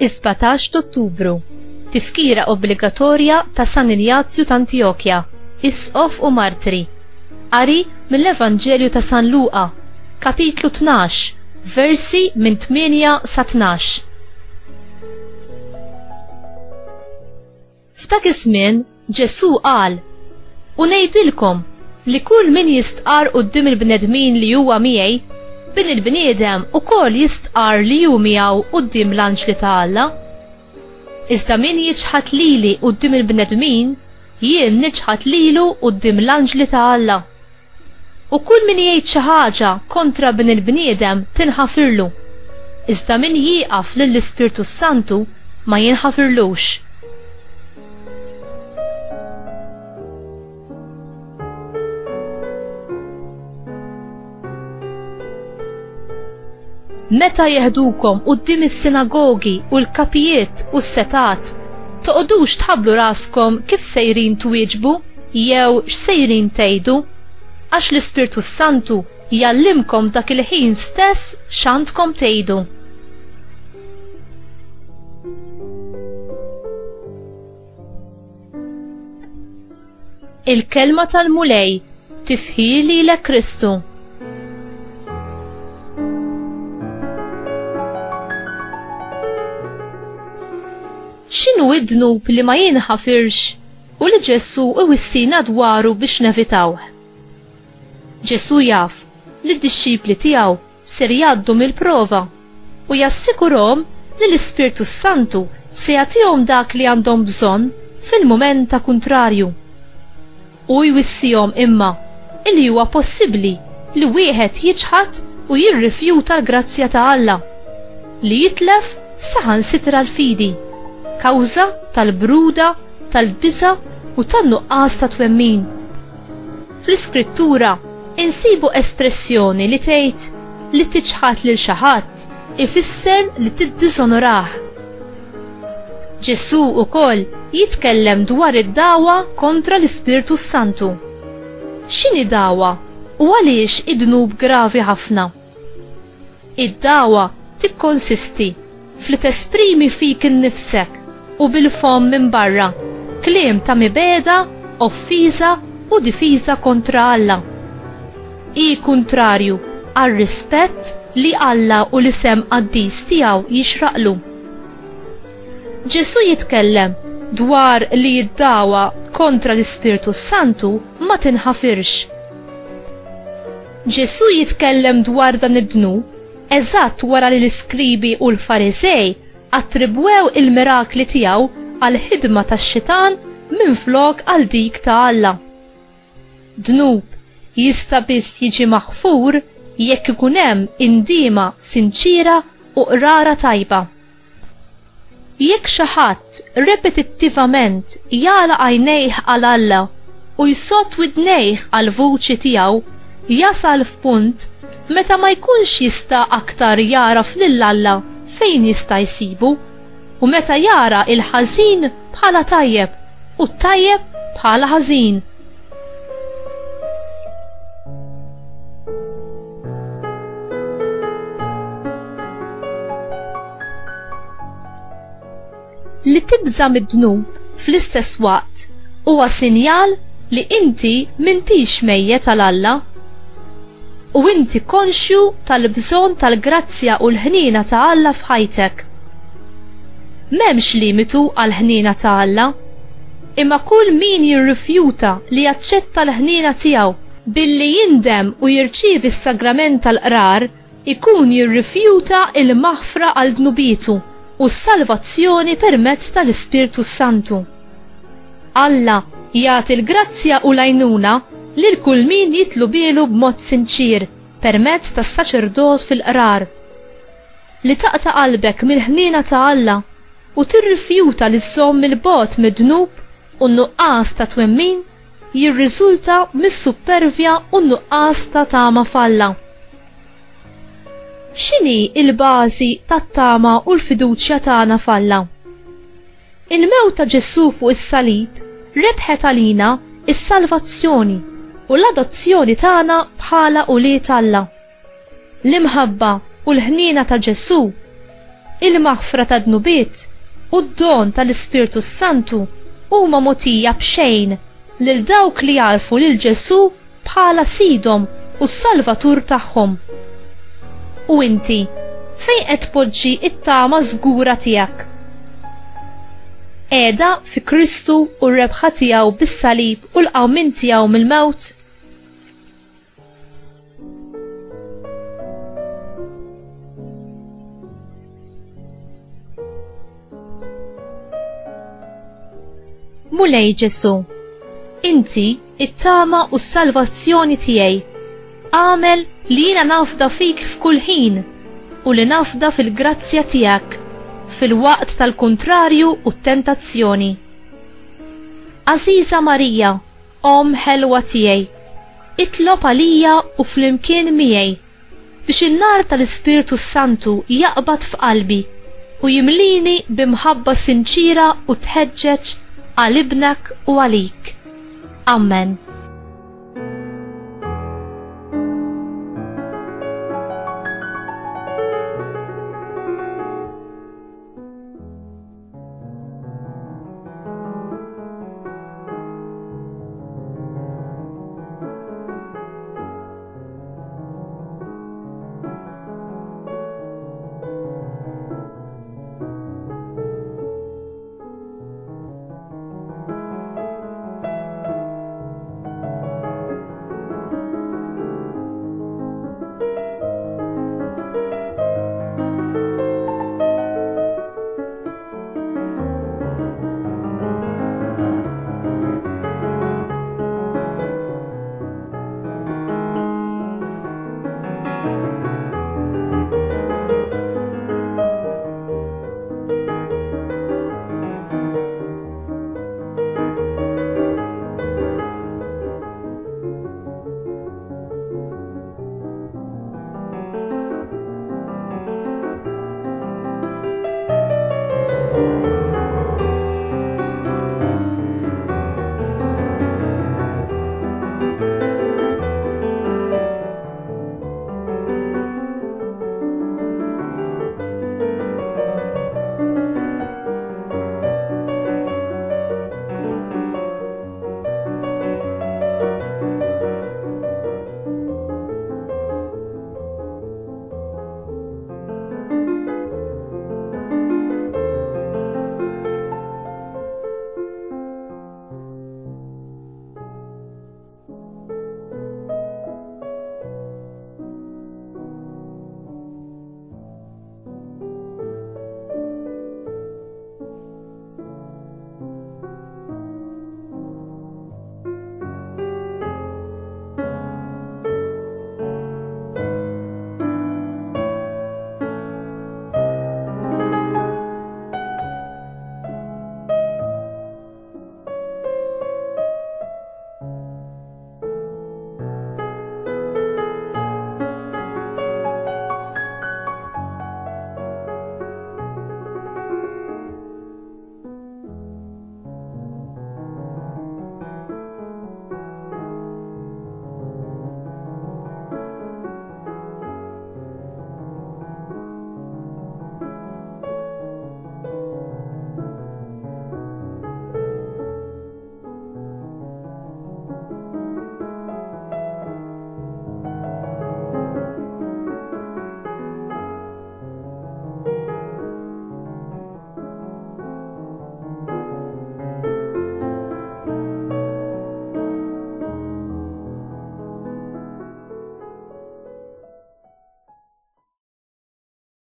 17 Ottubru. Tifkira obbligatorja ta' San Ignazju ta' Antiochja, Isqof u Martri. Qari mill-Evanġelju ta' San Luqa, kapitlu 12, versi minn 8 sa 12. F'dak iż-żmien Ġesu qal: "U ngħidilkom li kull min jistqar quddiem il-bnedmin li huwa miegħi, bin il-bniedem ukoll jistqar li hu miegħu quddiem l-anġli ta' Alla. Iżda min jiġħad lili quddiem il-bnedmin, jien niġħad lilu quddiem l-anġli ta' Alla. U kull min jgħid xi ħaġa kontra bin il-bniedem tinħafirlu, iżda min jieqaf lill-Ispirtu Santu ma jinħafirlux." Meta jeħdukom quddiem is-sinagogi u l-kapijiet u s-setat, toqgħodux tħabblu raskom kif sejrin twieġbu jew x'sejrin tgħidu, għax l-Ispirtu Santu jgħallimkom dak il-ħin stess x'għandkom tgħidu. Il-kelma tal-mulej tifħir lilek Kristu. X'inhu id-dnub li ma jinħafirx u li Ġesu iwissina dwaru biex nevitawh? Ġesu jaf li d-dixxipli tiegħu ser jgħaddu mill-prova u jassikurhom li l-Ispirtu Santu se jagħtihom dak li għandhom bżonn fil-mument ta' kuntrarju. U jwissihom imma li huwa possibbli li wieħed jiġħad u jirrifjuta l-grazzja ta' Alla, li jitlef saħansitra l-fidi kawża tal-bruda, tal-biża' u tan-nuqqas ta' twemmin. Fl-Iskrittura insibu espressjoni li tgħid li tiġħad lil xi ħadd ifisser li tiddiżonorah. Ġesu wkoll jitkellem dwar id-dawwa kontra l-Ispirtu Santu. X'inhi dawwa u għaliex id-dnub gravi ħafna? Id-dawwa tikkonsisti fli tesprimi fik innifsek u bil-fom minn barra kliem ta' mibeda, offiża u difiża kontra Alla. I kuntrarju għar-rispett li Alla u l-isem qaddis tiegħu jixraqlu. Ġesu jitkellem dwar li jiddawa kontra l-Ispirtu Santu ma tinħafirx. Ġesu jitkellem dwar dan id-dnub eżatt wara li l-Iskribi u l-Farizej attribwew il-mirakli tiegħu għal ħidma tax-Xitan minflok għal dik ta' Alla. Dnub jista' biss jiġi maħfur jekk ikun hemm indiema sinċira u qrara tajba. Jekk xi ħadd repetittivament jagħlaq għajnejh għal Alla u jsott widnejh għal vuċi tiegħu, jasal f'punt meta ma jkunx jista' aktar jaraf lil Alla fejn jista' jsibu, u meta jara il-ħażin bħala tajjeb u t-tajjeb bħala ħażin. Li tibża mid-dnub fl-istess waqt huwa sinjal li inti m'intix mejjed għal Alla u inti konxju tal-bżonn tal-grazzja u l-ħniena ta' Alla f'ħajtek. M'hemmx limitu għall-ħniena ta' Alla, imma kull min jirrifjuta li jaċċetta l-ħniena tiegħu billi jindem u jirċievi s-sagrament tal-qrar ikun jirrifjuta il-maħfra għal dnubietu u s-salvazzjoni permezz tal-Ispirtu Santu. Alla jagħti l-grazzja u l-għajnuna lil kull min jitlu bielu b'mod sinċir permezz tas-saċerdot fil-qrar. Li taqta' qalbek mill-ħniena ta' Alla u tirrifjuta li żżomm il-bogħod mid-dnub u n-nuqqas ta' twemmin jirriżulta mis-supervja u n-nuqqas ta' tama f'Alla. X'inhi l-bażi tat-tama u l-fiduċja tagħna f'Alla? Il-mewt ta' Ġesu fuq is-salib rebħet għalina is-salvazzjoni u l-adozzjoni tagħna bħala uliet Alla. L-imħabba u l-ħniena ta' Ġesu il-maħfra ta' dnubiet u d-don tal-Ispirtu Santu huma mogħtija b'xejn lil dawk li jarfu lil Ġesu bħala sidhom u s-Salvatur tagħhom. U inti fejn qed tpoġġi t-tama żgura tiegħek? Qiegħda fi Kristu u r-rebħa tiegħu bis-salib u l-qawmin tiegħu mill-mewt? Mulej Ġesu, inti it-tama u s-salvazzjoni tiegħi. Għamel li jiena nafda fik f'kull ħin u li nafda fil-grazzja tiegħek fil-waqt tal-kontrarju u t-tentazzjoni. Aziza Marija, Om ħelwa tiegħi, itlob għalija u flimkien miegħi biex in-nar tal-Ispirtu Santu jaqbad f'qalbi u jimlini b'imħabba sinċira u tħeġġeġ għal ibnek u għalik. Amen.